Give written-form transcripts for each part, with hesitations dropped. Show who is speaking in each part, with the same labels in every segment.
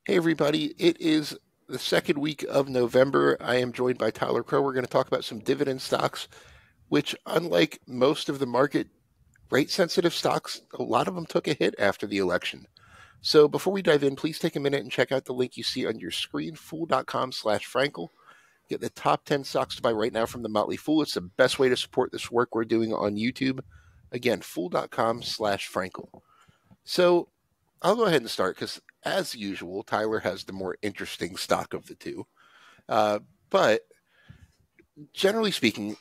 Speaker 1: Hey, everybody. It is the second week of November. I am joined by Tyler Crowe. We're going to talk about some dividend stocks, which, unlike most of the market rate sensitive stocks, a lot of them took a hit after the election. So before we dive in, please take a minute and check out the link you see on your screen, fool.com/Frankel. Get the top 10 stocks to buy right now from the Motley Fool. It's the best way to support this work we're doing on YouTube. Again, fool.com/Frankel. So I'll go ahead and start because, as usual, Tyler has the more interesting stock of the two. Uh, but generally speaking,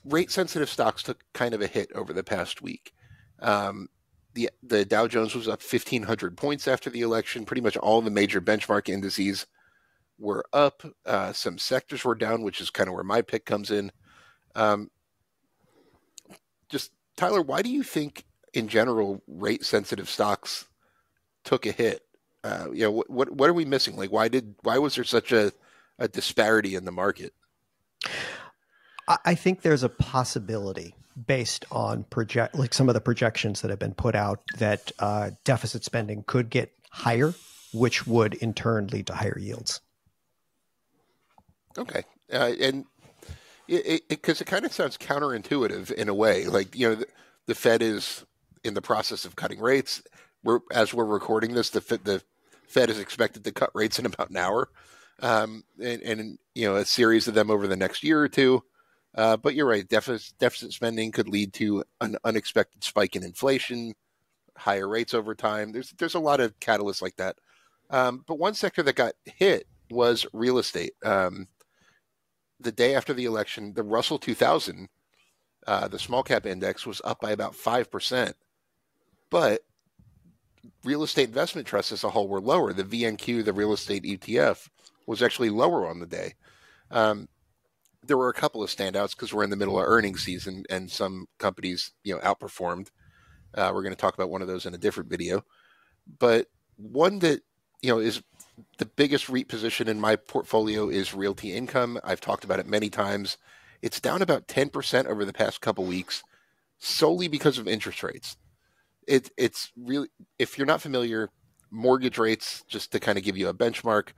Speaker 1: rate sensitive stocks took kind of a hit over the past week. The Dow Jones was up 1,500 points after the election. Pretty much all the major benchmark indices were up. Some sectors were down, which is kind of where my pick comes in. Um, just Tyler, why do you think, in general, rate sensitive stocks took a hit? What are we missing? Like, why was there such a disparity in the market?
Speaker 2: I think there's a possibility based on some of the projections that have been put out that deficit spending could get higher, which would in turn lead to higher yields.
Speaker 1: Okay, and because it kind of sounds counterintuitive in a way. Like, the Fed is in the process of cutting rates. As we're recording this, the Fed is expected to cut rates in about an hour, and a series of them over the next year or two. But you're right, deficit spending could lead to an unexpected spike in inflation, higher rates over time. There's a lot of catalysts like that. But one sector that got hit was real estate. The day after the election, the Russell 2000, the small cap index, was up by about 5%. But real estate investment trusts as a whole were lower. The VNQ, the real estate ETF, was actually lower on the day. There were a couple of standouts because we're in the middle of earnings season and some companies, outperformed. We're going to talk about one of those in a different video. But one that, is the biggest REIT position in my portfolio is Realty Income. I've talked about it many times. It's down about 10% over the past couple weeks, solely because of interest rates. It's really, if you're not familiar, mortgage rates, just to kind of give you a benchmark,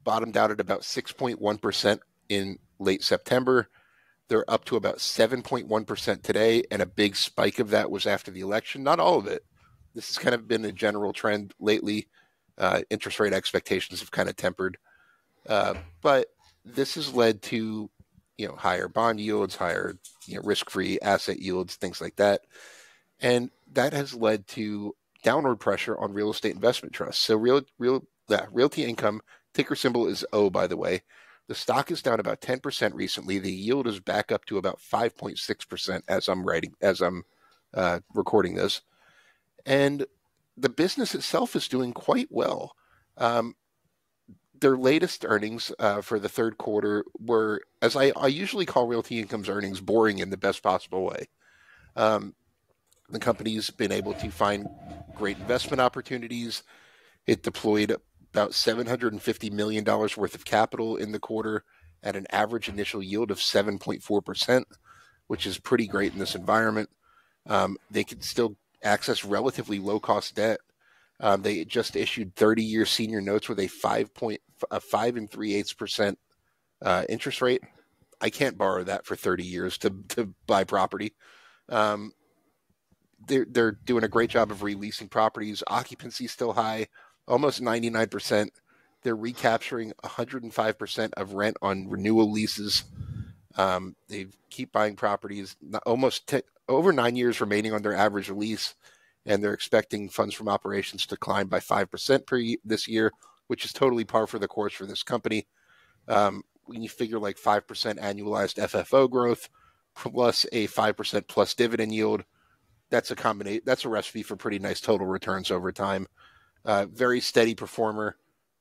Speaker 1: bottomed out at about 6.1% in late September. They're up to about 7.1% today, and a big spike of that was after the election. Not all of it. This has kind of been a general trend lately. Interest rate expectations have kind of tempered. But this has led to, higher bond yields, higher, risk-free asset yields, things like that. And that has led to downward pressure on real estate investment trusts. So Realty Income, ticker symbol is O, by the way. The stock is down about 10% recently. The yield is back up to about 5.6% as I'm recording this. And the business itself is doing quite well. Their latest earnings for the third quarter were, as I usually call Realty Income's earnings, boring in the best possible way. The company's been able to find great investment opportunities. It deployed about $750 million worth of capital in the quarter at an average initial yield of 7.4%, which is pretty great in this environment. They can still access relatively low-cost debt. They just issued 30-year senior notes with a 5 3/8% interest rate. I can't borrow that for 30 years to buy property. They're doing a great job of releasing properties. Occupancy is still high, almost 99%. They're recapturing 105% of rent on renewal leases. They keep buying properties, over 9 years remaining on their average lease, and they're expecting funds from operations to climb by 5% this year, which is totally par for the course for this company. When you figure like 5% annualized FFO growth plus a 5% plus dividend yield, that's a recipe for pretty nice total returns over time. Very steady performer.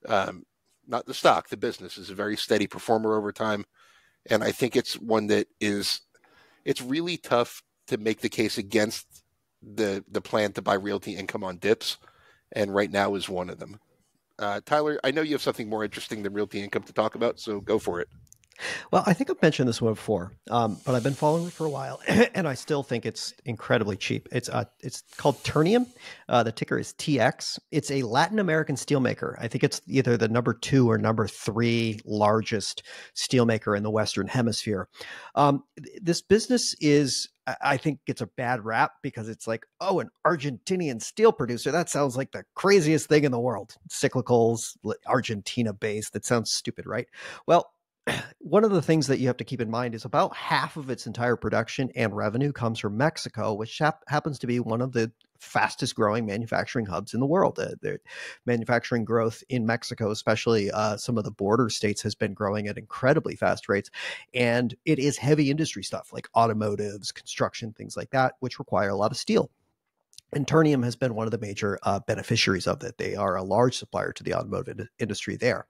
Speaker 1: Not the stock, the business is a very steady performer over time. And I think it's one that it's really tough to make the case against the plan to buy Realty Income on dips. And right now is one of them. Tyler, I know you have something more interesting than Realty Income to talk about, so go for it.
Speaker 2: Well, I think I've mentioned this one before, but I've been following it for a while, and I still think it's incredibly cheap. It's called Ternium. The ticker is TX. It's a Latin American steelmaker. I think it's either the number 2 or number 3 largest steelmaker in the Western Hemisphere. This business is, I think, gets a bad rap because it's like, oh, an Argentinian steel producer. That sounds like the craziest thing in the world. Cyclicals, Argentina based. That sounds stupid, right? Well, one of the things that you have to keep in mind is about half of its entire production and revenue comes from Mexico, which happens to be one of the fastest growing manufacturing hubs in the world. The manufacturing growth in Mexico, especially some of the border states, has been growing at incredibly fast rates. And it is heavy industry stuff like automotives, construction, things like that, which require a lot of steel. And Ternium has been one of the major beneficiaries of it. They are a large supplier to the automotive industry there.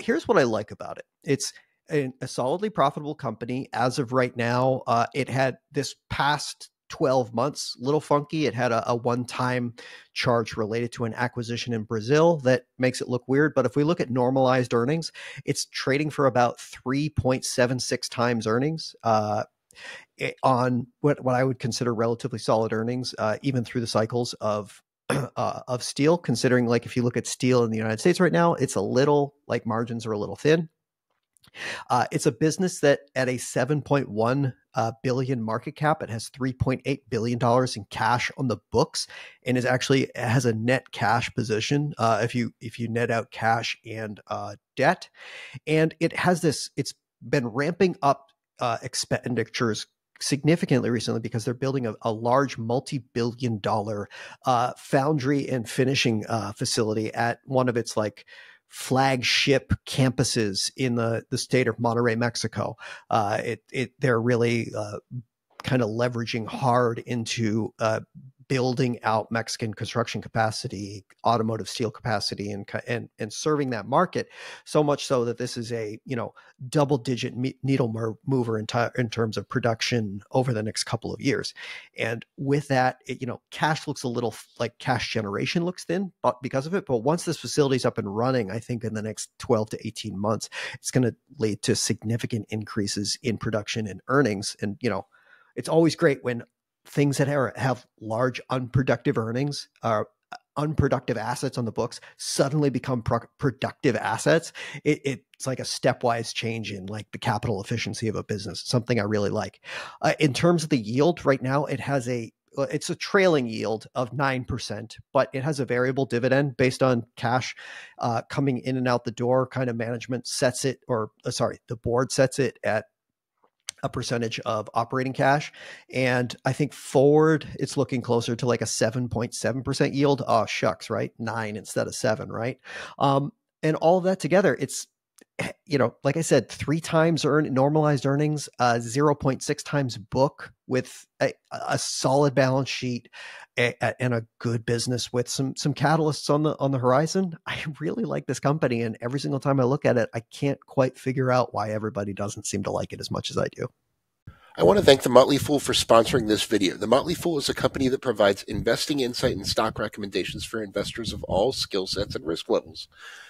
Speaker 2: Here's what I like about it. It's a solidly profitable company. As of right now, it had this past 12 months, little funky. It had a one-time charge related to an acquisition in Brazil that makes it look weird. But if we look at normalized earnings, it's trading for about 3.76 times earnings. On what I would consider relatively solid earnings, even through the cycles of steel, considering like if you look at steel in the United States right now, it's a little like margins are a little thin. It's a business that at a 7.1 billion market cap, it has $3.8 billion in cash on the books and is actually has a net cash position if you net out cash and debt. And it has it's been ramping up expenditures significantly recently because they're building a large multi-billion-dollar foundry and finishing facility at one of its like flagship campuses in the state of Monterrey, Mexico. They're really kind of leveraging hard into building out Mexican construction capacity, automotive steel capacity, and serving that market. So much so that this is a double-digit needle mover in terms of production over the next couple of years. And with that, cash looks a little like cash generation looks thin, but because of it. But once this facility is up and running, I think in the next 12 to 18 months, it's going to lead to significant increases in production and earnings. And it's always great when things that have large unproductive earnings or unproductive assets on the books suddenly become productive assets. It's like a stepwise change in like the capital efficiency of a business, something I really like. In terms of the yield right now, it's a trailing yield of 9%, but it has a variable dividend based on cash coming in and out the door. Kind of management sets it, the board sets it at a percentage of operating cash. And I think forward, it's looking closer to like a 7.7% yield. Oh, shucks, right? 9 instead of 7, right? And all of that together, it's, like I said, 3 times normalized earnings, 0.6 times book with a solid balance sheet and a good business with some catalysts on the horizon. I really like this company, and every single time I look at it, I can't quite figure out why everybody doesn't seem to like it as much as I do.
Speaker 1: I want to thank The Motley Fool for sponsoring this video. The Motley Fool is a company that provides investing insight and stock recommendations for investors of all skill sets and risk levels.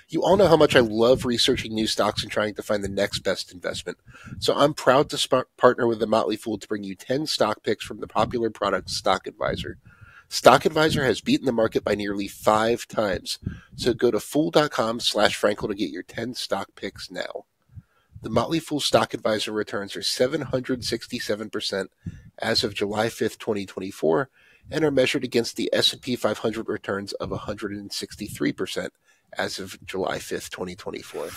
Speaker 1: You all know how much I love researching new stocks and trying to find the next best investment. So I'm proud to partner with The Motley Fool to bring you 10 stock picks from the popular product Stock Advisor. Stock Advisor has beaten the market by nearly 5 times. So go to fool.com/Frankel to get your 10 stock picks now. The Motley Fool Stock Advisor returns are 767% as of July 5th, 2024, and are measured against the S&P 500 returns of 163% as of July 5th, 2024.